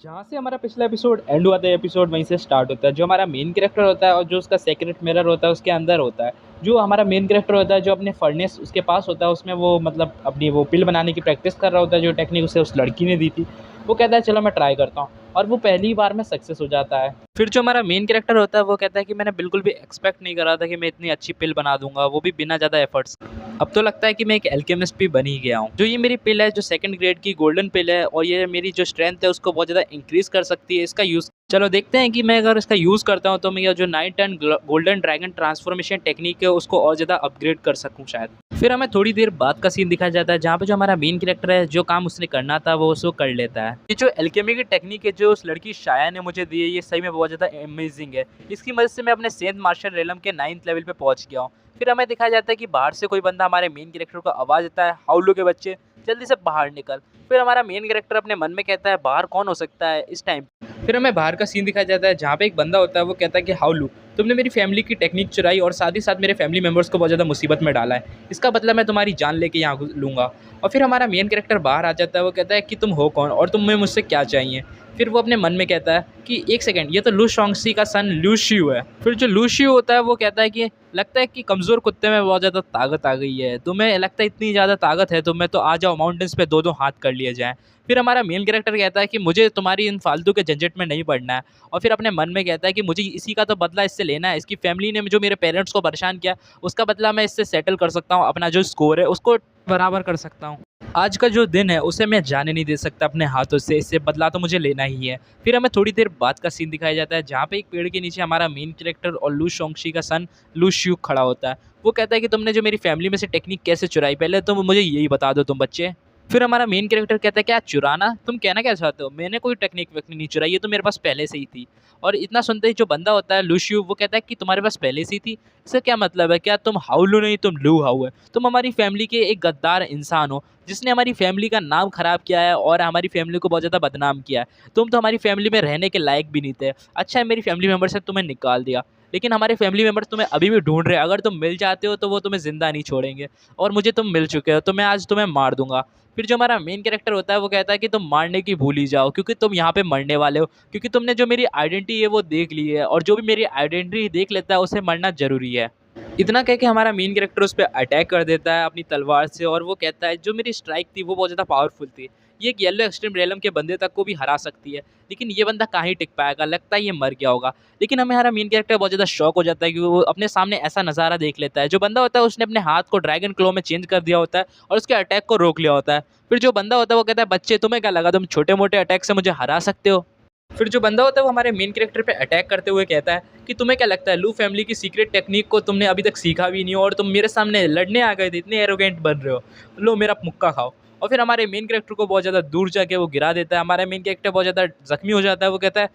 जहाँ से हमारा पिछला एपिसोड एंड हुआ था, एपिसोड वहीं से स्टार्ट होता है। जो हमारा मेन कैरेक्टर होता है और जो उसका सेक्रेट मिरर होता है उसके अंदर होता है। जो हमारा मेन कैरेक्टर होता है जो अपने फर्नेस उसके पास होता है, उसमें वो मतलब अपनी वो पिल बनाने की प्रैक्टिस कर रहा होता है, जो टेक्निक उसे उस लड़की ने दी थी। वो कहता है चलो मैं ट्राई करता हूँ, और वो पहली बार में सक्सेस हो जाता है। फिर जो हमारा मेन कैरेक्टर होता है वो कहता है कि मैंने बिल्कुल भी एक्सपेक्ट नहीं करा था कि मैं इतनी अच्छी पिल बना दूंगा, वो भी बिना ज़्यादा एफर्ट्स। अब तो लगता है कि मैं एक एल्केमिस्ट भी बन ही गया हूँ। जो ये मेरी पिल है, जो सेकंड ग्रेड की गोल्डन पिल है, और ये मेरी जो स्ट्रेंथ है उसको बहुत ज़्यादा इंक्रीज कर सकती है। इसका यूज़ चलो देखते हैं कि मैं अगर इसका यूज़ करता हूँ तो मैं ये जो night and golden dragon transformation technique है उसको और ज़्यादा अपग्रेड कर सकूँ शायद। फिर हमें थोड़ी देर बाद का सीन दिखाया जाता है जहाँ पे जो हमारा मेन कैरेक्टर है, जो काम उसने करना था वो उसको कर लेता है। ये जो एल्केमी की टेक्निक है जो उस लड़की शाया ने मुझे दी है, ये सही में बहुत ज़्यादा अमेजिंग है। इसकी मदद से मैं अपने सेंट मार्शल रेलम के 9th लेवल पे पहुंच गया हूँ। फिर हमें दिखाया जाता है कि बाहर से कोई बंदा हमारे मेन कैरेक्टर को आवाज़ देता है, हाउलू के बच्चे जल्दी से बाहर निकल। फिर हमारा मेन कैरेक्टर अपने मन में कहता है बाहर कौन हो सकता है इस टाइम। फिर हमें बाहर का सीन दिखाया जाता है जहाँ पे एक बंदा होता है, वो कहता है कि हाउलू तुमने मेरी फैमिली की टेक्निक चुराई और साथ ही साथ मेरे फैमिली मेम्बर्स को बहुत ज़्यादा मुसीबत में डाला है। इसका बदला मैं तुम्हारी जान लेके यहाँ लूँगा। और फिर हमारा मेन कैरेक्टर बाहर आ जाता है, वो कहता है कि तुम हो कौन और तुम्हें मुझसे क्या चाहिए। फिर वो अपने मन में कहता है कि एक सेकंड, ये तो लू शोंगसी का सन लूशियो है। फिर जो लूशियो होता है वो कहता है कि लगता है कि कमज़ोर कुत्ते में बहुत ज़्यादा ताकत आ गई है, तुम्हें लगता है इतनी ज़्यादा ताकत है तुम्हें, तो आ जाओ माउंटेन्स पे दो दो हाथ कर लिए जाएँ। फिर हमारा मेन कैरेक्टर कहता है कि मुझे तुम्हारी इन फालतू के झंझट में नहीं पड़ना है। और फिर अपने मन में कहता है कि मुझे इसी का तो बदला इससे लेना है, इसकी फैमिली ने जो मेरे पेरेंट्स को परेशान किया उसका बदला मैं इससे सेटल कर सकता हूँ, अपना जो स्कोर है उसको बराबर कर सकता हूँ। आज का जो दिन है उसे मैं जाने नहीं दे सकता अपने हाथों से, इससे बदला तो मुझे लेना ही है। फिर हमें थोड़ी देर बाद का सीन दिखाया जाता है जहाँ पे एक पेड़ के नीचे हमारा मेन कैरेक्टर और लू शोंगशी का सन लू श्यू खड़ा होता है। वो कहता है कि तुमने जो मेरी फैमिली में से टेक्निक कैसे चुराई, पहले तो मुझे यही बता दो तुम बच्चे। फिर हमारा मेन कैरेक्टर कहता है क्या चुराना, तुम कहना क्या चाहते हो, मैंने कोई टेक्निक वेक्निक नहीं चुराई, ये तो मेरे पास पहले से ही थी। और इतना सुनते ही जो बंदा होता है लूशियो, वो कहता है कि तुम्हारे पास पहले से ही थी, इसका क्या मतलब है, क्या तुम हाउलू नहीं तुम लू हाउ है, तुम हमारी फैमिली के एक गद्दार इंसान हो जिसने हमारी फैमिली का नाम खराब किया है और हमारी फैमिली को बहुत ज़्यादा बदनाम किया है। तुम तो हमारी फैमिली में रहने के लायक भी नहीं थे। अच्छा है मेरी फैमिली मेम्बर से तुम्हें निकाल दिया, लेकिन हमारे फैमिली मेम्बर्स तुम्हें अभी भी ढूंढ रहे हैं, अगर तुम मिल जाते हो तो वो तुम्हें ज़िंदा नहीं छोड़ेंगे, और मुझे तुम मिल चुके हो तो मैं आज तुम्हें मार दूंगा। फिर जो हमारा मेन कैरेक्टर होता है वो कहता है कि तुम मारने की भूल ही जाओ, क्योंकि तुम यहाँ पे मरने वाले हो, क्योंकि तुमने जो मेरी आइडेंटिटी है वो देख ली है, और जो भी मेरी आइडेंटिटी देख लेता है उसे मरना जरूरी है। इतना कह के हमारा मेन कैरेक्टर उस पर अटैक कर देता है अपनी तलवार से, और वो कहता है जो मेरी स्ट्राइक थी वो बहुत ज़्यादा पावरफुल थी, ये एक येलो एक्सट्रीम रेलम के बंदे तक को भी हरा सकती है, लेकिन ये बंदा कहाँ ही टिक पाएगा, लगता है ये मर गया होगा। लेकिन हमारा मेन कैरेक्टर बहुत ज़्यादा शॉक हो जाता है कि वो अपने सामने ऐसा नज़ारा देख लेता है। जो बंदा होता है उसने अपने हाथ को ड्रैगन क्लो में चेंज कर दिया होता है और उसके अटैक को रोक लिया होता है। फिर जो बंदा होता है वो कहता है बच्चे तुम्हें क्या लगा तुम छोटे मोटे अटैक से मुझे हरा सकते हो। फिर जो बंदा होता है वो हमारे मेन कैरेक्टर पे अटैक करते हुए कहता है कि तुम्हें क्या लगता है लू फैमिली की सीक्रेट टेक्निक को तुमने अभी तक सीखा भी नहीं हो, और तुम मेरे सामने लड़ने आ गए थे, इतने एरोगेंट बन रहे हो, लो मेरा मुक्का खाओ। और फिर हमारे मेन कैरेक्टर को बहुत ज़्यादा दूर जाके वो गिरा देता है। हमारा मेन कैरेक्टर बहुत ज़्यादा जख्मी हो जाता है। वो कहता है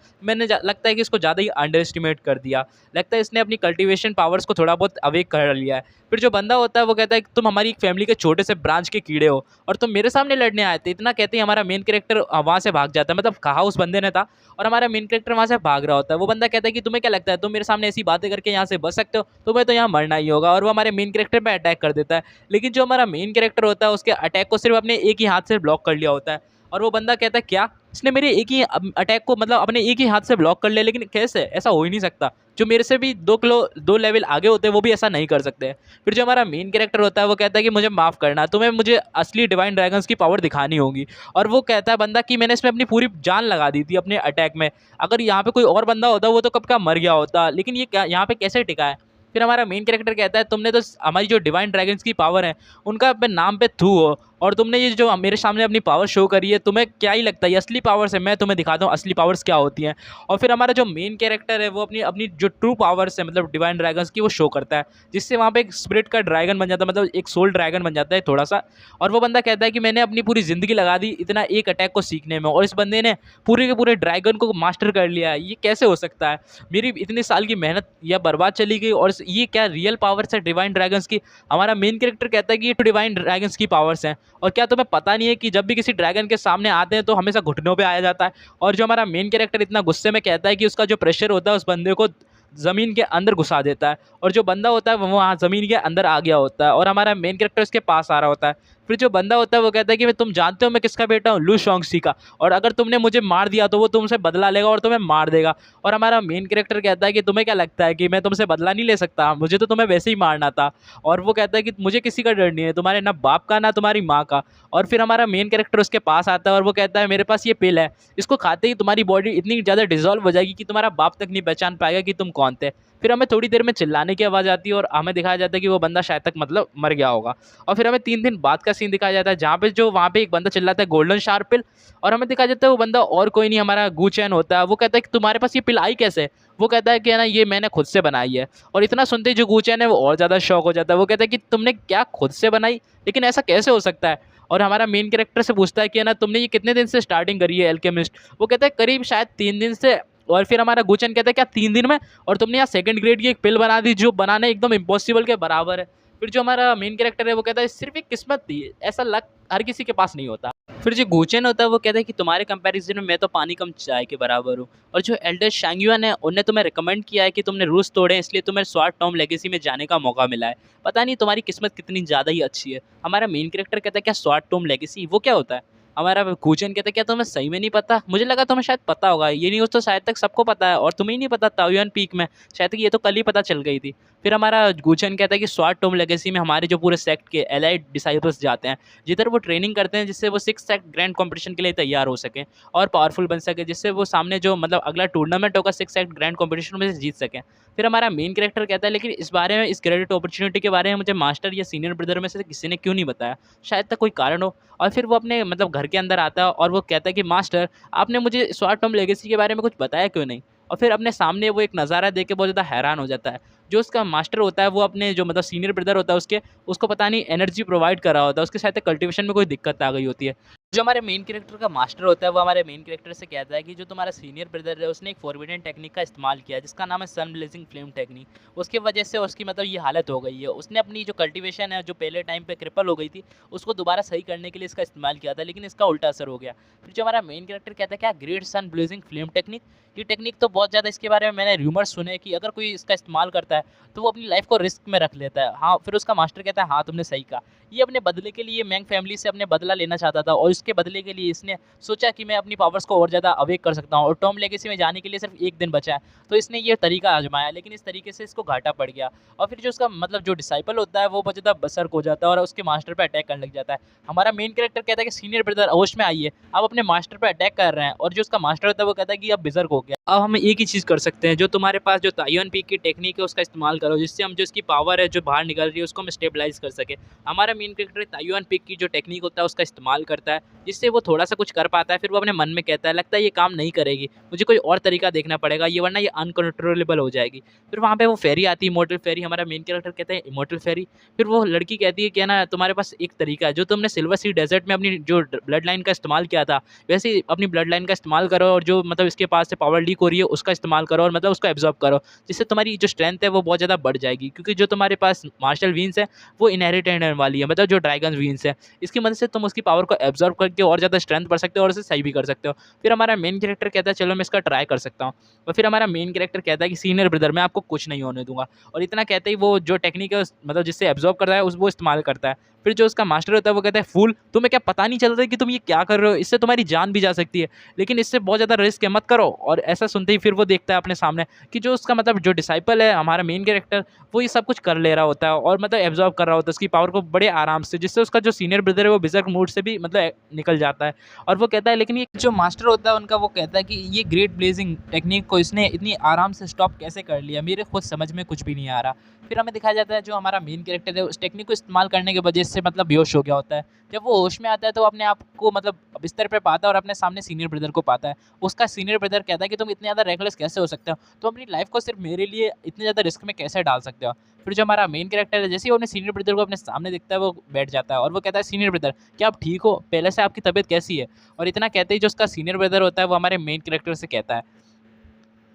लगता है कि इसको ज़्यादा ही अंडर एस्टिमेट कर दिया, लगता है इसने अपनी कल्टीवेशन पावर्स को थोड़ा बहुत अवेक कर लिया है। फिर जो बंदा होता है वो कहता है कि तुम हमारी फैमिली के छोटे से ब्रांच के कीड़े हो और तुम मेरे सामने लड़ने आए थे, इतना कहते ही हमारा मेन कैरेक्टर वहाँ से भाग जाता है, मतलब कहा उस बंदे ने था, और हमारा मेन कैरेक्टर वहाँ से भाग रहा होता है। वो बंदा कहता है कि तुम्हें क्या लगता है तुम मेरे सामने ऐसी बातें करके यहाँ से बच सकते हो, तुम्हें तो यहाँ मरना ही होगा, और वो हमारे मेन कैरेक्टर पे अटैक कर देता है। लेकिन जो हमारा मेन कैरेक्टर होता है उसके अटैक को सिर्फ अपने एक ही हाथ से ब्लॉक कर लिया होता है, और वो बंदा कहता है क्या इसने मेरे एक ही अटैक को मतलब अपने एक ही हाथ से ब्लॉक कर लिया, लेकिन कैसे, ऐसा हो ही नहीं सकता, जो मेरे से भी 2 लेवल आगे होते हैं वो भी ऐसा नहीं कर सकते। फिर जो हमारा मेन कैरेक्टर होता है वो कहता है कि मुझे माफ़ करना, तुम्हें मुझे असली डिवाइन ड्रैगन्स की पावर दिखानी होगी। और वो कहता है बंदा कि मैंने इसमें अपनी पूरी जान लगा दी थी अपने अटैक में, अगर यहाँ पे कोई और बंदा होता वो तो कब का मर गया होता, लेकिन ये क्या यहाँ पे कैसे टिका है। फिर हमारा मेन कैरेक्टर कहता है तुमने तो हमारी जो डिवाइन ड्रैगन्स की पावर है उनका अपने नाम पे थू हो, और तुमने ये जो मेरे सामने अपनी पावर शो करी है, तुम्हें क्या ही लगता है ये असली पावर्स है, मैं तुम्हें दिखाता हूँ असली पावर्स क्या होती हैं। और फिर हमारा जो मेन कैरेक्टर है वो अपनी अपनी जो ट्रू पावर्स है मतलब डिवाइन ड्रैगन्स की वो शो करता है, जिससे वहाँ पे एक स्पिरिट का ड्रैगन बन जाता है, मतलब एक सोल ड्रैगन बन जाता है थोड़ा सा। और वो बंदा कहता है कि मैंने अपनी पूरी ज़िंदगी लगा दी इतना एक अटैक को सीखने में, और इस बंदे ने पूरे के पूरे ड्रैगन को मास्टर कर लिया है, ये कैसे हो सकता है, मेरी इतने साल की मेहनत यह बर्बाद चली गई, और ये क्या रियल पावर्स है डिवाइन ड्रैगन्स की। हमारा मेन कैरेक्टर कहता है कि ये डिवाइन ड्रैगन्स की पावर्स हैं, और क्या तुम्हें पता नहीं है कि जब भी किसी ड्रैगन के सामने आते हैं तो हमेशा घुटनों पे आया जाता है। और जो हमारा मेन कैरेक्टर इतना गुस्से में कहता है कि उसका जो प्रेशर होता है उस बंदे को ज़मीन के अंदर घुसा देता है, और जो बंदा होता है वो वहाँ ज़मीन के अंदर आ गया होता है, और हमारा मेन कैरेक्टर उसके पास आ रहा होता है। फिर जो बंदा होता है वो कहता है कि मैं तुम जानते हो मैं किसका बेटा हूँ, लू शॉन्गसी का, और अगर तुमने मुझे मार दिया तो वो तुमसे बदला लेगा और तुम्हें मार देगा। और हमारा मेन कैरेक्टर कहता है कि तुम्हें क्या लगता है कि मैं तुमसे बदला नहीं ले सकता, मुझे तो तुम्हें वैसे ही मारना था। और वो कहता है कि मुझे किसी का डर नहीं है, तुम्हारे ना बाप का ना तुम्हारी माँ का। और फिर हमारा मेन कैरेक्टर उसके पास आता है और वो कहता है मेरे पास ये पिल है, इसको खाते ही तुम्हारी बॉडी इतनी ज़्यादा डिजॉल्व हो जाएगी कि तुम्हारा बाप तक नहीं पहचान पाएगा कि तुम कौन थे। फिर हमें थोड़ी देर में चिल्लाने की आवाज़ आती है और हमें दिखाया जाता है कि वो बंदा शायद तक मतलब मर गया होगा। और फिर हमें 3 दिन बाद का सीन दिखाया जाता है जहाँ पे जो वहाँ पे एक बंदा चिल्लाता है गोल्डन शार्प पिल, और हमें दिखाया जाता है वो बंदा और कोई नहीं हमारा गू चैन होता है। वो कहता है कि तुम्हारे पास ये पिल आई कैसे? वो कहता है कि है ना ये मैंने खुद से बनाई है। और इतना सुनते ही जो गू चैन है वो और ज़्यादा शॉक हो जाता है। वो कहता है कि तुमने क्या खुद से बनाई? लेकिन ऐसा कैसे हो सकता है? और हमारा मेन कैरेक्टर से पूछता है कि है ना तुमने ये कितने दिन से स्टार्टिंग करी है एल्केमिस्ट? वो कहता है करीब शायद 3 दिन से। और फिर हमारा गुचन कहता है क्या 3 दिन में? और तुमने यहाँ सेकंड ग्रेड की एक पिल बना दी जो बनाने एकदम इम्पॉसिबल के बराबर है। फिर जो हमारा मेन कैरेक्टर है वो कहता है सिर्फ एक किस्मत थी, ऐसा लक हर किसी के पास नहीं होता। फिर जो गुचेन होता है वो कहता है कि तुम्हारे कंपैरिजन में मैं तो पानी कम चाय के बराबर हूँ। और जो एल्डर शांगयुआन है उन्होंने तुम्हें रिकमेंड किया है कि तुमने रूल्स तोड़े इसलिए तुम्हें स्वाट टॉम लेगेसी में जाने का मौका मिला है। पता नहीं तुम्हारी किस्मत कितनी ज़्यादा ही अच्छी है। हमारा मेन कैरेक्टर कहता है क्या स्वाट टॉम लेगेसी वो क्या होता है? हमारा गुचेन कहता है क्या तुम्हें सही में नहीं पता? मुझे लगा तुम्हें शायद पता होगा, ये न्यूज़ तो शायद तक सबको पता है और तुम्हें ही नहीं पता ताओयुआन पीक में, शायद तक ये तो कल ही पता चल गई थी। फिर हमारा गुचेन कहता है कि स्वाट टॉम लेगेसी में हमारे जो पूरे सेक्ट के एलाइड डिसाइपल्स जाते हैं, जिधर वो ट्रेनिंग करते हैं जिससे वो 6 सेक्ट ग्रैंड कॉम्पिटिशन के लिए तैयार हो सकें और पावरफुल बन सके, जिससे वो सामने जो मतलब अगला टूर्नामेंट होगा 6 सेक्ट ग्रैंड कॉम्पिटिशन में से जीत सकें। फिर हमारा मेन कैरेक्टर कहता है लेकिन इस बारे में, इस क्रेडिट अपॉर्चुनिटी के बारे में मुझे मास्टर या सीनियर ब्रदर में से किसी ने क्यों नहीं बताया? शायद तक कोई कारण हो। और फिर वो अपने मतलब घर के अंदर आता है और वो कहता है कि मास्टर आपने मुझे स्वाट टॉम लेगेसी के बारे में कुछ बताया क्यों नहीं? और फिर अपने सामने वो एक नज़ारा देख के बहुत ज़्यादा हैरान हो जाता है। जो उसका मास्टर होता है वो अपने जो मतलब सीनियर ब्रदर होता है उसके, उसको पता नहीं एनर्जी प्रोवाइड कर रहा होता है, उसके शायद कल्टीवेशन में कोई दिक्कत आ गई होती है। जो हमारे मेन कैरेक्टर का मास्टर होता है वो हमारे मेन कैरेक्टर से कहता है कि जो तुम्हारा सीनियर ब्रदर है उसने एक फॉरबिडन टेक्निक का इस्तेमाल किया जिसका नाम है सन ब्लेजिंग फ्लेम टेक्निक। उसकी वजह से उसकी मतलब ये हालत हो गई है। उसने अपनी जो कल्टीवेशन है जो पहले टाइम पे क्रिपल हो गई थी उसको दोबारा सही करने के लिए इसका इस्तेमाल किया था, लेकिन इसका उल्टा असर हो गया। फिर जो हमारा मेन कैरेक्टर कहता है क्या ग्रेट सन ब्लेजिंग फ्लेम टेक्निक, ये टेक्निक तो बहुत ज़्यादा, इसके बारे में मैंने र्यूमर सुने कि अगर कोई इसका इस्तेमाल करता है तो वो अपनी लाइफ को रिस्क में रख लेता है। हाँ, फिर उसका मास्टर कहता है हाँ तुमने सही कहा, ये अपने बदले के लिए मैंग फैमिली से अपने बदला लेना चाहता था और इसके बदले के लिए इसने सोचा कि मैं अपनी पावर्स को और ज़्यादा अवेक कर सकता हूँ और टॉम लेगेसी में जाने के लिए सिर्फ 1 दिन बचा है, तो इसने ये तरीका आजमाया, लेकिन इस तरीके से इसको घाटा पड़ गया। और फिर जो उसका मतलब जो डिसाइपल होता है वो बहुत ज़्यादा बसर्क हो जाता है और उसके मास्टर पर अटैक करने लग जाता है। हमारा मेन कैरेक्टर कहता है कि सीनियर ब्रदर होश में आइए, आप अपने मास्टर पर अटैक कर रहे हैं। और जो उसका मास्टर होता है वो कहता है कि अब बिजर्क हो गया, अब हम एक ही चीज़ कर सकते हैं, जो तुम्हारे पास जो ताइवान पीक की टेक्निक है उसका इस्तेमाल करो जिससे हम जो इसकी पावर है जो बाहर निकल रही है उसको हम स्टेबलाइज कर सके। हमारा मेन कैरेक्टर ताइवान पीक की जो टेक्निक होता है उसका इस्तेमाल करता है जिससे वो थोड़ा सा कुछ कर पाता है। फिर वो अपने मन में कहता है लगता है ये काम नहीं करेगी, मुझे कोई और तरीका देखना पड़ेगा, ये वरना ये अनकंट्रोलेबल हो जाएगी। फिर वहाँ पे वो फेरी आती है, इमोर्टल फेरी। हमारा मेन कैरेक्टर कहता है इमोर्टल फेरी। फिर वो लड़की कहती है कि ना तुम्हारे पास एक तरीका है, जो तुमने सिल्वर सी डेजर्ट में अपनी जो ब्लड लाइन का इस्तेमाल किया था वैसे ही अपनी ब्लड लाइन का इस्तेमाल करो और जो मतलब इसके पास से पावर लीक हो रही है उसका इस्तेमाल करो और मतलब उसको एब्जॉर्ब करो, जिससे तुम्हारी जो स्ट्रेंथ है वो बहुत ज़्यादा बढ़ जाएगी। क्योंकि जो तुम्हारे पास मार्शल वीन्स है वो इनहेरिटेड होने वाली है, मतलब जो ड्रैगन वीन्स है, इसकी मदद से तुम उसकी पावर को एब्जॉर्ब करके और ज़्यादा स्ट्रेंथ बढ़ सकते हो और उसे सही भी कर सकते हो। फिर हमारा मेन कैरेक्टर कहता है चलो मैं इसका ट्राई कर सकता हूँ। और फिर हमारा मेन कैरेक्टर कहता है कि सीनियर ब्रदर मैं आपको कुछ नहीं होने दूंगा। और इतना कहते ही वो जो टेक्निक है मतलब जिससे एब्जॉर्ब करता है वो इस्तेमाल करता है। फिर जो उसका मास्टर होता है वो कहता है फूल, तुम्हें क्या पता नहीं चल रहा है कि तुम ये क्या कर रहे हो, इससे तुम्हारी जान भी जा सकती है, लेकिन इससे बहुत ज़्यादा रिस्क है, मत करो। और ऐसा सुनते ही फिर वो देखता है अपने सामने कि जो उसका मतलब जो डिसाइपल है हमारा मेन कैरेक्टर वो ये सब कुछ कर ले रहा होता है और मतलब एब्जॉर्ब कर रहा होता है उसकी पावर को बड़े आराम से, जिससे उसका जो सीनियर ब्रदर है वो बिजर्क मूड से भी मतलब निकल जाता है। और वो कहता है लेकिन ये जो मास्टर होता है उनका वो कहता है कि ये ग्रेट ब्लेजिंग टेक्निक को इसने इतनी आराम से स्टॉप कैसे कर लिया, मेरे खुद समझ में कुछ भी नहीं आ रहा। फिर हमें दिखाया जाता है जो हमारा मेन कैरेक्टर है उस टेक्निक को इस्तेमाल करने की वजह से मतलब बेहोश हो गया होता है। जब वो होश में आता है तो वो अपने आप को मतलब बिस्तर पे पाता है और अपने सामने सीनियर ब्रदर को पाता है। उसका सीनियर ब्रदर कहता है कि तुम इतने ज़्यादा रेकलेस कैसे हो सकते हो, तुम अपनी लाइफ को सिर्फ मेरे लिए इतने ज़्यादा रिस्क में कैसे डाल सकते हो। फिर जो हमारा मेन कैरेक्टर है जैसे ही वो अपने सीनियर ब्रदर को अपने सामने दिखता है वो बैठ जाता है और वो कहता है सीनियर ब्रदर क्या आप ठीक हो, पहले से आपकी तबीयत कैसी है? और इतना कहते ही जो उसका सीनियर ब्रदर होता है वो हमारे मेन कैरेक्टर से कहता है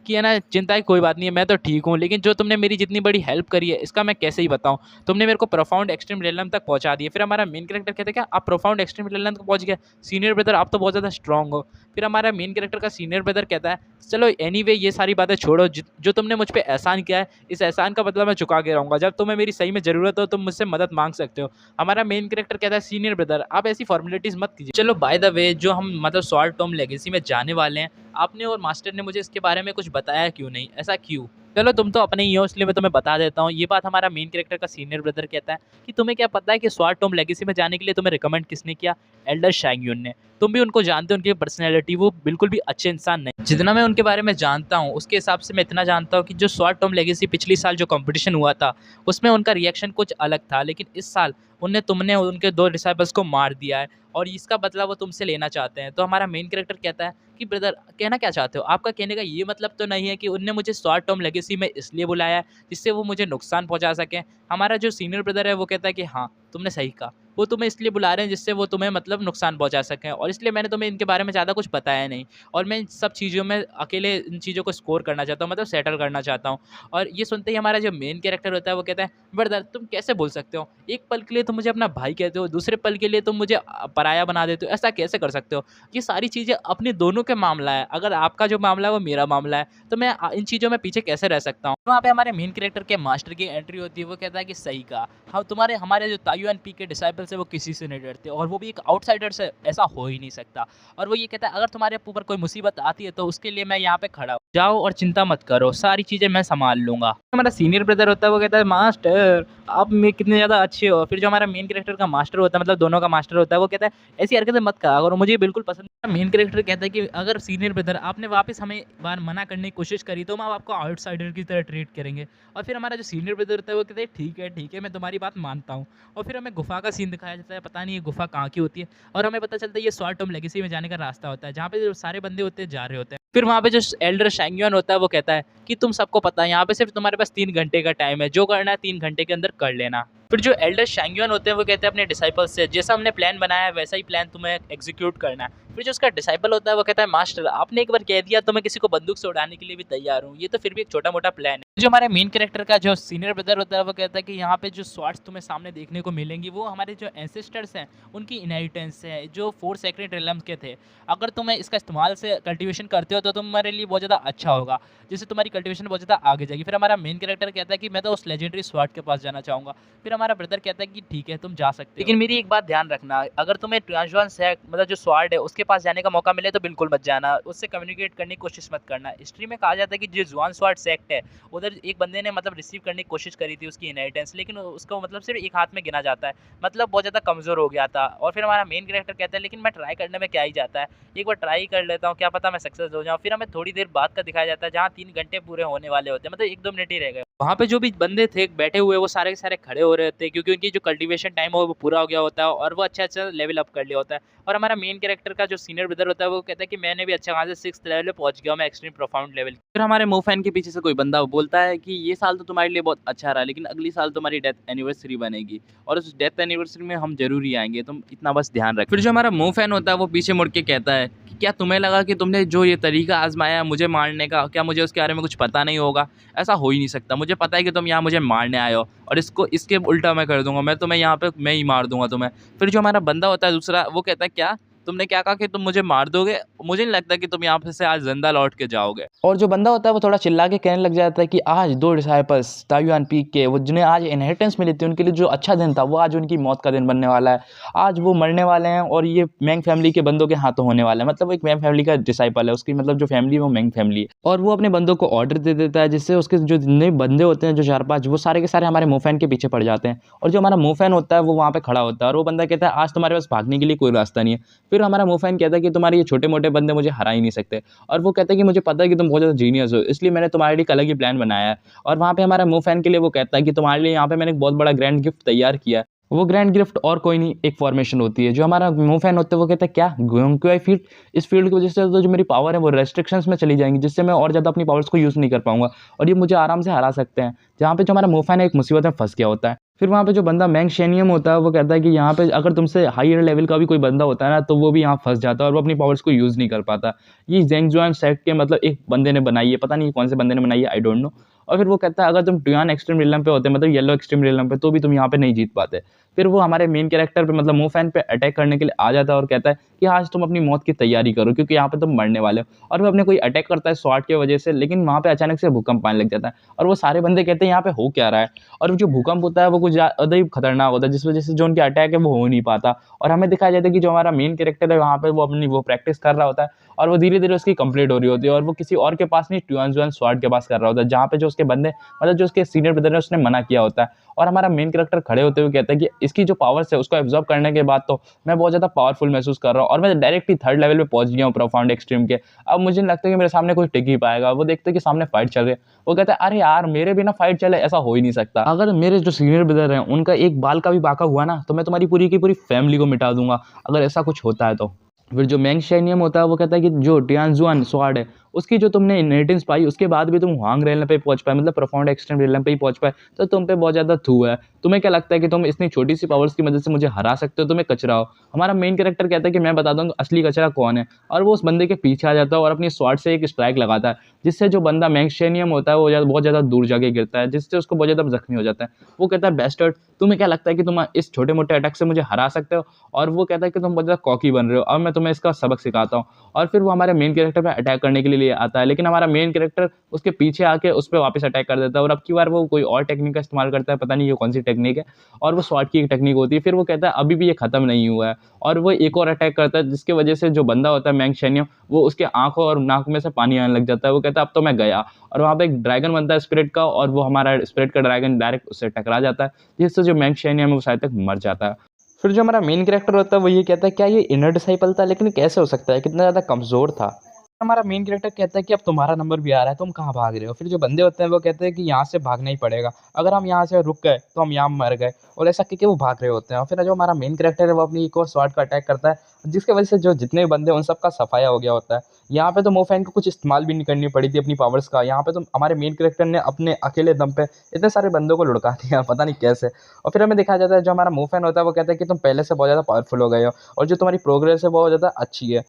कि है ना, चिंता की कोई बात नहीं है, मैं तो ठीक हूँ, लेकिन जो तुमने मेरी जितनी बड़ी हेल्प करी है इसका मैं कैसे ही बताऊँ। तुमने मेरे को प्रोफाउंड एक्सट्रीम रियलम तक पहुँचा दिया। फिर हमारा मेन कैरेक्टर कहता है क्या आप प्रोफाउंड एक्सट्रीम रियलम तक पहुँच गए? सीनियर ब्रदर आप तो बहुत ज़्यादा स्ट्रॉन्ग हो। फिर हमारा मेन कैरेक्टर का सीनियर ब्रदर कहता है चलो एनीवे ये सारी बातें छोड़ो, जो तुमने मुझ पे एहसान किया है इस एहसान का बदला मैं चुका के रहूँगा। जब तुम्हें मेरी सही में ज़रूरत हो तुम मुझसे मदद माँग सकते हो। हमारा मेन कैरेक्टर कहता है सीनियर ब्रदर आप ऐसी फॉर्मेलिटीज़ मत कीजिए। चलो बाय द वे जो हम मतलब स्वॉर्ड टॉम लेगेसी में जाने वाले हैं, आपने और मास्टर ने मुझे इसके बारे में कुछ बताया क्यों नहीं? ऐसा क्यों? चलो तुम तो अपने ही हो इसलिए मैं तुम्हें बता देता हूँ। ये बात हमारा मेन कैरेक्टर का सीनियर ब्रदर कहता है कि तुम्हें क्या पता है कि स्वॉर्ड टॉम लेगेसी में जाने के लिए तुम्हें रिकमेंड किसने किया? एल्डर शैंगयून ने। तुम भी उनको जानते हो, उनकी पर्सनैलिटी वो बिल्कुल भी अच्छे इंसान नहीं। जितना मैं उनके बारे में जानता हूँ उसके हिसाब से मैं इतना जानता हूँ कि जो स्वॉर्ड टॉम लेगेसी पिछली साल जो कॉम्पिटिशन हुआ था उसमें उनका रिएक्शन कुछ अलग था, लेकिन इस साल तुमने उनके 2 डिसाइपल्स को मार दिया है और इसका बदला वो तुमसे लेना चाहते हैं। तो हमारा मेन कैरेक्टर कहता है कि ब्रदर कहना क्या चाहते हो? आपका कहने का ये मतलब तो नहीं है कि उनने मुझे स्वॉर्ड टॉम लेगेसी में इसलिए बुलाया है जिससे वो मुझे नुकसान पहुँचा सकें? हमारा जो सीनियर ब्रदर है वो कहता है कि हाँ, तुमने सही कहा। वो तुम्हें इसलिए बुला रहे हैं जिससे वो तुम्हें मतलब नुकसान पहुँचा सकें, और इसलिए मैंने तुम्हें इनके बारे में ज़्यादा कुछ बताया नहीं और मैं इन सब चीज़ों में अकेले इन चीज़ों को स्कोर करना चाहता हूँ, मतलब सेटल करना चाहता हूँ। और ये सुनते ही हमारा जो मेन कैरेक्टर होता है वो कहता है, ब्रदर तुम कैसे बोल सकते हो? एक पल के लिए तुम मुझे अपना भाई कहते हो, दूसरे पल के लिए तुम मुझे पराया बना देते हो, ऐसा कैसे कर सकते हो? ये सारी चीज़ें अपने दोनों के मामला है, अगर आपका जो मामला है वो मेरा मामला है, तो मैं इन चीज़ों में पीछे कैसे रह सकता हूँ? वहाँ पे हमारे मेन कैरेक्टर के मास्टर की एंट्री होती है, वो कहता है कि सही कहा, हाँ तुम्हारे हमारे जो तायुआन पी के डिसाइपल्स है वो किसी से नहीं डरते और वो भी एक आउटसाइडर से, ऐसा हो ही नहीं सकता। और वो ये कहता है अगर तुम्हारे ऊपर कोई मुसीबत आती है तो उसके लिए मैं यहाँ पे खड़ा हूँ, जाओ और चिंता मत करो, सारी चीज़ें मैं संभाल लूँगा। हमारा सीनियर ब्रदर होता है वो कहता है मास्टर आप में कितने ज़्यादा अच्छे हो। फिर जो हमारा मेन कैरेक्टर का मास्टर होता है, मतलब दोनों का मास्टर होता है, वो कहता है ऐसी हरकतें मत करा करो, मुझे बिल्कुल पसंद नहीं। मेन कैरेक्टर कहता है कि अगर सीनियर ब्रदर आपने वापस हमें बार मना करने की कोशिश करी तो हम आपको आउटसाइडर की तरह ट्रीट करेंगे। और फिर हमारा जो सीनियर ब्रदर होता है वो कहते हैं ठीक है मैं तुम्हारी बात मानता हूँ। और फिर हमें गुफा का सीन दिखाया जाता है, पता नहीं ये गुफा कहाँ की होती है, और हमें पता चलता है ये स्वॉर्ड टॉम लेगेसी में जाने का रास्ता होता है जहाँ पे जो सारे बंदे होते हैं जा रहे होते हैं। फिर वहाँ पे जो एल्डर शैंगयुन होता है वो कहता है कि तुम सबको पता है यहाँ पे सिर्फ तुम्हारे पास 3 घंटे का टाइम है, जो करना है 3 घंटे के अंदर कर लेना। फिर जो एल्डर शैंगयुन होते हैं वो कहते हैं अपने डिसाइपल्स से जैसा हमने प्लान बनाया है वैसा ही प्लान तुम्हें एग्जीक्यूट करना है। फिर जो उसका डिसाइपल होता है वो कहता है मास्टर आपने एक बार कह दिया तो मैं किसी को बंदूक से उड़ाने के लिए भी तैयार हूँ, ये तो फिर भी एक छोटा मोटा प्लान है। जो हमारे मेन कैरेक्टर का जो सीनियर ब्रदर होता है वो कहता है कि यहाँ पे जो स्वॉर्ड्स तुम्हें सामने देखने को मिलेंगी वो हमारे जो एंसेस्टर्स हैं उनकी इनहेरिटेंस है, जो 4 सेक्रेट रियल्म्स के थे। अगर तुम इसका इस्तेमाल से कल्टीवेशन करते हो तो तुम्हारे लिए बहुत ज़्यादा अच्छा होगा, जिससे तुम्हारी कल्टीवेशन बहुत ज़्यादा आगे जाएगी। फिर हमारा मेन कैरेक्टर कहता है कि मैं तो उस लेजेंडरी स्वॉर्ड के पास जाना चाहूँगा। फिर हमारा ब्रदर कहता है कि ठीक है तुम जा सकते हो, लेकिन मेरी एक बात ध्यान रखना, अगर तुम्हें ट्रांसवान सेक्ट मतलब जो स्वॉर्ड है उसके पास जाने का मौका मिले तो बिल्कुल मत जाना, उससे कम्युनिकेट करने की कोशिश मत करना। हिस्ट्री में कहा जाता है कि जो जुआन स्वॉर्ड सेक्ट है उधर एक बंदे ने मतलब रिसीव करने की कोशिश करी थी उसकी इनहेरिटेंस, लेकिन उसको मतलब सिर्फ एक हाथ में गिना जाता है, मतलब बहुत ज़्यादा कमज़ोर हो गया था। और फिर हमारा मेन कैरेक्टर कहता है लेकिन मैं ट्राई करने में क्या ही जाता है, एक बार ट्राई कर लेता हूँ, क्या पता मैं सक्सेस हो जाऊँ। फिर हमें थोड़ी देर बाद का दिखाया जाता है जहाँ 3 घंटे पूरे होने वाले होते हैं, मतलब 1-2 मिनट ही रह गए। वहाँ पे जो भी बंदे थे बैठे हुए वो सारे के सारे खड़े हो रहे थे क्योंकि उनकी जो कल्टीवेशन टाइम हो वो पूरा हो गया होता है और वो अच्छा लेवल अप कर लिया होता है। और हमारा मेन कैरेक्टर का जो सीनियर ब्रदर होता है वो कहता है कि मैंने भी अच्छा खासा 6th लेवल पे पहुँच गया हूँ, मैं एक्सट्रीम प्रोफाउंड लेवल। फिर हमारे मूव फैन के पीछे से कोई बंदा बोलता है कि ये साल तो तुम्हारे लिए बहुत अच्छा रहा, लेकिन अगली साल तुम्हारी डेथ एनिवर्सरी बनेगी और उस डेथ एनिवर्सरी में हम जरूर ही आएंगे, तुम इतना बस ध्यान रख। फिर जो हमारा मूव फैन होता है वो पीछे मुड़ के कहता है कि क्या तुम्हें लगा कि तुमने जो ये तरीका आजमाया मुझे मारने का, क्या मुझे उसके बारे में कुछ पता नहीं होगा? ऐसा हो ही नहीं सकता, मुझे पता है कि तुम यहाँ मुझे मारने आए हो और इसके उल्टा मैं कर दूंगा, मैं तुम्हें यहाँ पे मैं ही मार दूंगा तुम्हें। फिर जो हमारा बंदा होता है दूसरा वो कहता है क्या तुमने क्या कहा कि तुम मुझे मार दोगे? मुझे नहीं लगता कि तुम यहाँ पे से आज जिंदा लौट के जाओगे। और जो बंदा होता है वो थोड़ा चिल्ला के कहने लग जाता है कि आज 2 डिसाइपल्स तायुआन पीक के वो जिन्हें आज इनहेरिटेंस मिली थी उनके लिए जो अच्छा दिन था वो आज उनकी मौत का दिन बनने वाला है। आज वो मरने वाले हैं और ये मैंग फैमिली के बंदों के हाथों होने वाला है। मतलब वो एक मैंग फैमिली का डिसाइपल है, उसकी मतलब जो फैमिली है वो मैंग फैमिली है। और वो अपने बंदों को ऑर्डर दे देता है जिससे उसके जो जितने बंदे होते हैं जो 4-5 वो सारे के सारे हमारे मोफैन के पीछे पड़ जाते हैं। और जो हमारा मोफैन होता है वो वहाँ पे खड़ा होता है और वो बंदा कहता है आज तुम्हारे पास भागने के लिए कोई रास्ता नहीं है। फिर हमारा मोफैन कहता है कि तुम्हारे ये छोटे मोटे बंदे मुझे हरा ही नहीं सकते। और वो कहता है कि मुझे पता है कि तुम बहुत ज़्यादा जीनियस हो, इसलिए मैंने तुम्हारे लिए एक अलग ही प्लान बनाया है। और वहाँ पे हमारा मोफैन के लिए वो कहता है कि तुम्हारे लिए यहाँ पे मैंने एक बहुत बड़ा ग्रैंड गिफ्ट तैयार किया है। वो ग्रैंड गिफ्ट और कोई नहीं एक फॉर्मेशन होती है। जो हमारा मोफैन होता है वो कहता है क्या गोयोंक्यूआई फील्ड, इस फील्ड की वजह से तो जो मेरी पावर है वो रेस्ट्रिक्शंस में चली जाएंगी जिससे मैं और ज़्यादा अपनी पावर्स को यूज़ नहीं कर पाऊंगा और ये मुझे आराम से हरा सकते हैं। जहाँ पे जो हमारा मोफैन है एक मुसीबत में फंस गया होता है। फिर वहाँ पे जो बंदा मैंग शेनियम होता है वो कहता है कि यहाँ पे अगर तुमसे हायर लेवल का भी कोई बंदा होता है ना तो वो भी यहाँ फंस जाता है और वो अपनी पावर्स को यूज़ नहीं कर पाता। ये ज़ेंग सेक्ट के मतलब एक बंदे ने बनाई है, पता नहीं कौन से बंदे ने बनाई है, आई डोंट नो। और फिर वो कहता है अगर तुम ट्यूआन एक्सट्रीम रियलम पे होते मतलब येलो एक्सट्रीम रियलम पे तो भी तुम यहाँ पे नहीं जीत पाते। फिर वो हमारे मेन कैरेक्टर पे मतलब मोफैन पे अटैक करने के लिए आ जाता है और कहता है कि आज तुम अपनी मौत की तैयारी करो क्योंकि यहाँ पे तुम मरने वाले हो। और वो अपने कोई अटैक करता है स्वॉर्ड की वजह से, लेकिन वहाँ पे अचानक से भूकंप आने लग जाता है और वो सारे बंदे कहते हैं यहाँ पे हो क्या रहा है। और जो भूकंप होता है वो कुछ ज़्यादा ही खतरनाक होता है जिस वजह से जो उनके अटैक है वो हो नहीं पाता। और हमें दिखाया जाता है कि जो हमारा मेन कैरेक्टर है वहाँ पे वो अपनी वो प्रैक्टिस कर रहा होता है और वो धीरे-धीरे उसकी कंप्लीट हो रही होती है और वो किसी और के पास नहीं, ट्यूआन स्वॉर्ड के पास कर रहा होता है, जहाँ पे जो उसके बंदे मतलब जो उसके सीनियर ब्रदर है उसने मना किया होता है। और हमारा मेन कैरेक्टर खड़े होते हुए कहता है कि इसकी जो पावर्स है उसको एब्जॉर्ब करने के बाद तो मैं बहुत ज़्यादा पावरफुल महसूस कर रहा हूँ और मैं डायरेक्ट ही थर्ड लेवल पे पहुंच गया हूँ प्रोफाउंड एक्सट्रीम के। अब मुझे नहीं लगता कि मेरे सामने कोई टिक ही पाएगा। वो देखते हैं कि सामने फाइट चल रही है, वो कहता है अरे यार मेरे बिना फाइट चले ऐसा हो ही नहीं सकता। अगर मेरे जो सीनियर ब्रदर हैं उनका एक बाल का भी बाका हुआ ना तो मैं तुम्हारी पूरी की पूरी फैमिली को मिटा दूंगा अगर ऐसा कुछ होता है तो। फिर जो मैंग शेनियम होता है वो कहता है कि जो टियानजुआन स्वॉर्ड है उसकी जो तुमने इनहेरिटेंस पाई उसके बाद भी तुम हुआंग रियलम पे पहुंच पाए मतलब प्रोफाउंड एक्सट्रीम रियलम पे ही पहुंच पाए तो तुम पे बहुत ज़्यादा थू है। तुम्हें क्या लगता है कि तुम इतनी छोटी सी पावर्स की मदद से मुझे हरा सकते हो, तुम्हें कचरा हो। हमारा मेन कैरेक्टर कहता है कि मैं बता दूंगा असली कचरा कौन है और वो उस बंदे के पीछे आ जाता है और अपनी स्वॉर्ड से एक स्ट्राइक लगाता है जिससे जो बंदा मैंग शेनियम होता है वो बहुत ज़्यादा दूर जाके गिरता है जिससे उसको बहुत ज़्यादा जख्मी हो जाता है। वो कहता है बेस्टर्ड तुम्हें क्या लगता है कि तुम इस छोटे मोटे अटैक से मुझे हरा सकते हो। और वो कहता है कि तुम बहुत ज़्यादा कॉकी बन रहे हो, अब मैं तुम्हें इसका सबक सिखाता हूँ। और फिर वो हमारे मेन कैरेक्टर पे अटैक करने के लिए आता है लेकिन हमारा मेन कैरेक्टर उसके पीछे आके उस पे वापस अटैक कर देता है और अब की बार वो कोई और टेक्निक का इस्तेमाल करता है, पता नहीं ये कौन सी टेक्निक है और वो स्वॉर्ड की एक टेक्निक होती है। फिर वो कहता है अभी भी ये खत्म नहीं हुआ है और वो एक और अटैक करता है जिसकी वजह से जो बंदा होता है मैंग शेनियम वो उसके आंखों और नाक में से पानी आने लग जाता है। वो कहता है अब तो मैं गया और वहाँ पे एक ड्रैगन बनता है स्पिरिट का और वो हमारा स्पिरिट का ड्रैगन डायरेक्ट उससे टकरा जाता है जिससे जो मैंग शेनियम है वो शायद तक मर जाता है। फिर जो हमारा मेन कैरेक्टर होता है वो ये कहता है क्या ये इनर डिसाइपल था, लेकिन कैसे हो सकता है, कितना ज़्यादा कमज़ोर था। हमारा मेन कैरेक्टर कहता है कि अब तुम्हारा नंबर भी आ रहा है, तुम कहाँ भाग रहे हो। फिर जो बंदे होते हैं वो कहते हैं कि यहाँ से भागना ही पड़ेगा, अगर हम यहाँ से रुक गए तो हम यहाँ मर गए। और ऐसा करके वो भाग रहे होते हैं और फिर जो हमारा मेन कैरेक्टर है वो अपनी एक और स्वॉर्ड का अटैक करता है जिसकी वजह से जो जितने भी बंदे हैं उन सबका सफाया हो गया होता है। यहाँ पे तो मोफैन को कुछ इस्तेमाल भी नहीं करनी पड़ी थी अपनी पावर्स का, यहाँ पे तो हमारे मेन कैरेक्टर ने अपने अकेले दम पे इतने सारे बंदों को लुढ़का दिया, पता नहीं कैसे। और फिर हमें दिखाया जाता है जो हमारा मोफैन होता है वो कहता है कि तुम पहले से बहुत ज़्यादा पावरफुल हो गए हो और जो तुम्हारी प्रोग्रेस है बहुत ज़्यादा अच्छी है।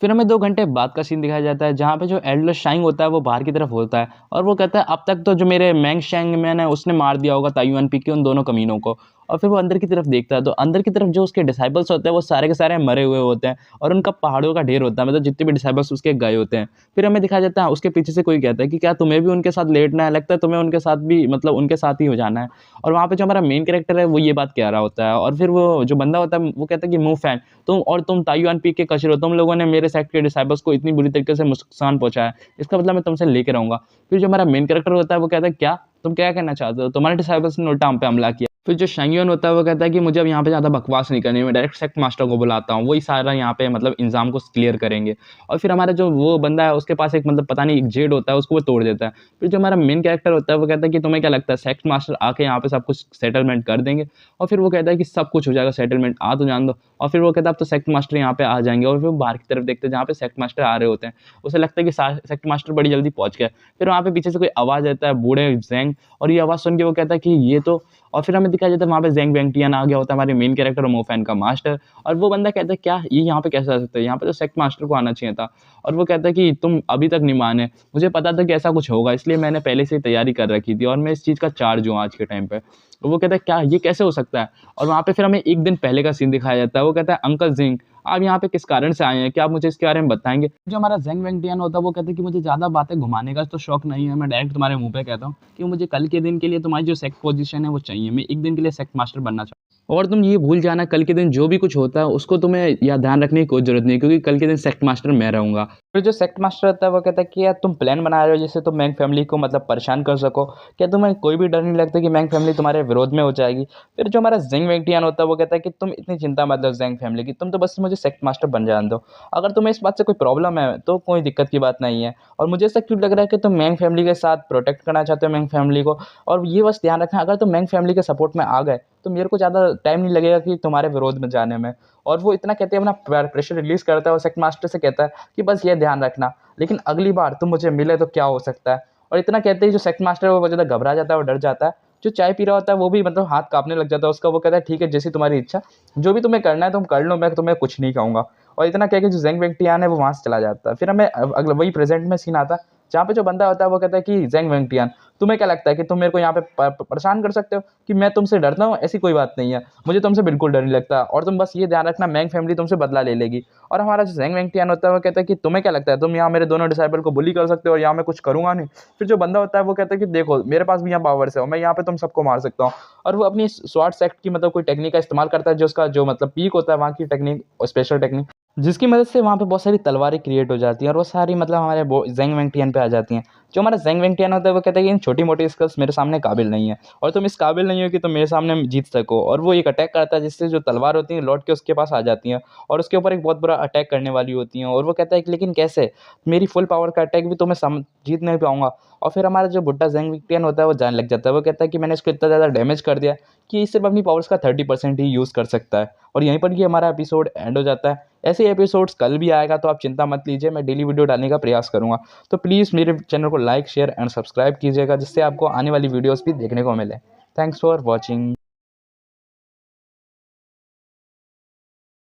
फिर हमें 2 घंटे बाद का सीन दिखाया जाता है जहाँ पे जो एल्डर शांग होता है वो बाहर की तरफ होता है और वो कहता है अब तक तो जो मेरे मैंग शैंग मैन है उसने मार दिया होगा ताइवान पी के उन दोनों कमीनों को। और फिर वो अंदर की तरफ देखता है तो अंदर की तरफ जो उसके डिसाइपल्स होते हैं वो सारे के सारे मरे हुए होते हैं और उनका पहाड़ों का ढेर होता है, मतलब जितने भी डिसाइपल्स उसके गए होते हैं। फिर हमें दिखाया जाता है उसके पीछे से कोई कहता है कि क्या तुम्हें भी उनके साथ लेटना है, लगता है तुम्हें उनके साथ भी मतलब उनके साथ ही हो जाना है। और वहाँ पे जो हमारा मेन कैरेक्टर है वो ये बात कह रहा होता है और फिर वो जो बंदा होता है वो कहता है कि मूव फैन तुम ताइवान पी के कचरे हो, तुम लोगों ने मेरे सेक्ट के डिसाइपल्स को इतनी बुरी तरीके से नुकसान पहुंचाया, इसका मतलब मैं तुमसे लेके रहूंगा। फिर जो हमारा मेन कैरेक्टर होता है वो कहता है क्या तुम क्या कहना चाहते हो, तुम्हारे डिसाइपल्स ने उल्टा हम पे हमला किया। फिर जो शैंगयुन होता है वो कहता है कि मुझे अब यहाँ पे ज़्यादा बकवास नहीं करनी, मैं डायरेक्ट सेक्ट मास्टर को बुलाता हूँ, वही सारा यहाँ पे मतलब इंजाम को क्लियर करेंगे। और फिर हमारा जो वो बंदा है उसके पास एक मतलब पता नहीं एक जेड होता है उसको वो तोड़ देता है। फिर जो हमारा मेन कैरेक्टर होता है वो कहता है कि तुम्हें क्या लगता है सेक्ट मास्टर आके यहाँ पे सब कुछ सेटलमेंट कर देंगे। और फिर वो कहता है कि सब कुछ हो जाएगा सेटलमेंट, आ तो जान दो। और फिर वो कहता है अब तो सेक्ट मास्टर यहाँ पे आ जाएंगे और फिर वो बाहर की तरफ देखते हैं जहाँ पे सेक्ट मास्टर आ रहे होते हैं। उसे लगता है कि सेक्ट मास्टर बड़ी जल्दी पहुंच गए। फिर वहाँ पे पीछे से कोई आवाज़ आता है बूढ़े जैंग, और ये आवाज़ सुन के वो कहता है कि ये तो। और फिर हमें दिखाया जाता है वहाँ पे ज़ैंग वेंगटियान आ गया होता है हमारे मेन कैरेक्टर और मोफैन का मास्टर। और वो बंदा कहता है क्या ये यहाँ पे कैसे आ सकता है, यहाँ पे तो सेक्ट मास्टर को आना चाहिए था। और वो कहता है कि तुम अभी तक नहीं माने, मुझे पता था कि ऐसा कुछ होगा इसलिए मैंने पहले से ही तैयारी कर रखी थी और मैं इस चीज़ का चार्ज हूँ आज के टाइम पे। तो वो कहता है क्या ये कैसे हो सकता है। और वहाँ पे फिर हमें एक दिन पहले का सीन दिखाया जाता है। वो कहता है अंकल जिंग आप यहाँ पे किस कारण से आए हैं, क्या आप मुझे इसके बारे में बताएंगे। जो हमारा ज़ैंग वेंगटियान होता है वो कहता है कि मुझे ज़्यादा बातें घुमाने का तो शौक नहीं है, मैं डायरेक्ट तुम्हारे मुंह पे कहता हूँ कि मुझे कल के दिन के लिए तुम्हारी जो सेक्ट पोजीशन है वो चाहिए, मैं एक दिन के लिए सेक्ट मास्टर बनना चाहता हूँ। और तुम ये भूल जाना कल के दिन जो भी कुछ होता है उसको तुम्हें या ध्यान रखने की कोई जरूरत नहीं, क्योंकि कल के दिन सेक्ट मास्टर मैं रहूंगा। फिर जो सेक्ट मास्टर होता है वो कहता है कि यार तुम प्लान बना रहे हो जिससे तुम मैंग फैमिली को मतलब परेशान कर सको, क्या तुम्हें कोई भी डर नहीं लगता कि मैंग फैमिली तुम्हारे विरोध में हो जाएगी। फिर जो हमारा ज़ैंग वेंगटियान होता है वो कहता है कि तुम इतनी चिंता मत लो ज़ैंग फैमिली की, तुम तो बस मुझे सेक्ट मास्टर बन जाने दो, अगर तुम्हें इस बात से कोई प्रॉब्लम है तो कोई दिक्कत की बात नहीं है। और मुझे ऐसा क्यों लग रहा है कि तुम मैंग फैमिली के साथ प्रोटेक्ट करना चाहते हो मैंग फैमिली को। और ये बस ध्यान रखना अगर तुम मैंग फैमिली के सपोर्ट में आ गए तो मेरे को ज़्यादा टाइम नहीं लगेगा कि तुम्हारे विरोध में जाने में। और वो इतना कहते हैं अपना प्रेशर रिलीज़ करता है और सेक्ट मास्टर से कहता है कि बस ये ध्यान रखना, लेकिन अगली बार तुम मुझे मिले तो क्या हो सकता है। और इतना कहते ही जो सेक्ट मास्टर है वो ज़्यादा घबरा जाता है और डर जाता है। जो चाय पी रहा होता है वो भी मतलब हाथ काँपने लग जाता है उसका। वो कहता है ठीक है जैसी तुम्हारी इच्छा, जो भी तुम्हें करना है तुम कर लो, मैं तुम्हें कुछ नहीं कहूँगा। और इतना कह के जो ज़ेंग वेंगटियान है वो वहाँ से चला जाता है। फिर हमें अगला वही प्रेज़ेंट में सीन आता है, जहाँ पे जो बंदा होता है वो कहता है कि ज़ेंग वेंगटियान, तुम्हें क्या लगता है कि तुम मेरे को यहाँ पे परेशान कर सकते हो कि मैं तुमसे डरता हूँ? ऐसी कोई बात नहीं है, मुझे तुमसे बिल्कुल डर नहीं लगता, और तुम बस ये ध्यान रखना मैंग फैमिली तुमसे बदला ले लेगी। और हमारा जो ज़ेंग वेंगटियान होता है वो कहता है कि तुम्हें क्या लगता है तुम यहाँ मेरे दोनों डिसाइपल को बुली कर सकते हो और यहाँ मैं कुछ करूँगा नहीं? फिर जो बंदा होता है वो कहता है कि देखो मेरे पास भी यहाँ पावर्स है और मैं यहाँ पे तुम सबको मार सकता हूँ। और वो अपनी स्वॉर्ड सेक्ट की मतलब कोई टेक्निक का इस्तेमाल करता है, जो उसका जो मतलब पीक होता है वहाँ की टेक्निक, स्पेशल टेक्निक, जिसकी मदद से वहाँ पे बहुत सारी तलवारें क्रिएट हो जाती हैं और वो सारी मतलब हमारे ज़ेंग वेंगटियान पे आ जाती हैं। जो हमारा ज़ेंग वेंगटियान होता है वो कहता है कि इन छोटी-मोटी स्किल्स मेरे सामने काबिल नहीं है और तुम इस काबिल नहीं हो कि तुम मेरे सामने जीत सको। और वो एक अटैक करता है जिससे जो तलवार होती हैं लौट के उसके पास आ जाती हैं और उसके ऊपर एक बहुत बुरा अटैक करने वाली होती हैं। और वो कहता है कि लेकिन कैसे? मेरी फुल पावर का अटैक भी तो मैं जीत नहीं पाऊँगा। और फिर हमारा जो बुड्ढा ज़ेंग वेंगटियान होता है वो जाने लग जाता है। वो कहता है कि मैंने इसको इतना ज़्यादा डैमेज कर दिया कि ये सिर्फ़ अपनी पावर्स का 30% ही यूज़ कर सकता है। और यहीं पर ये हमारा एपिसोड एंड हो जाता है। ऐसे एपिसोड्स कल भी आएगा तो आप चिंता मत लीजिए, मैं डेली वीडियो डालने का प्रयास करूँगा। तो प्लीज़ मेरे चैनल को लाइक, शेयर एंड सब्सक्राइब कीजिएगा, जिससे आपको आने वाली वीडियोज़ भी देखने को मिले। Thanks for watching.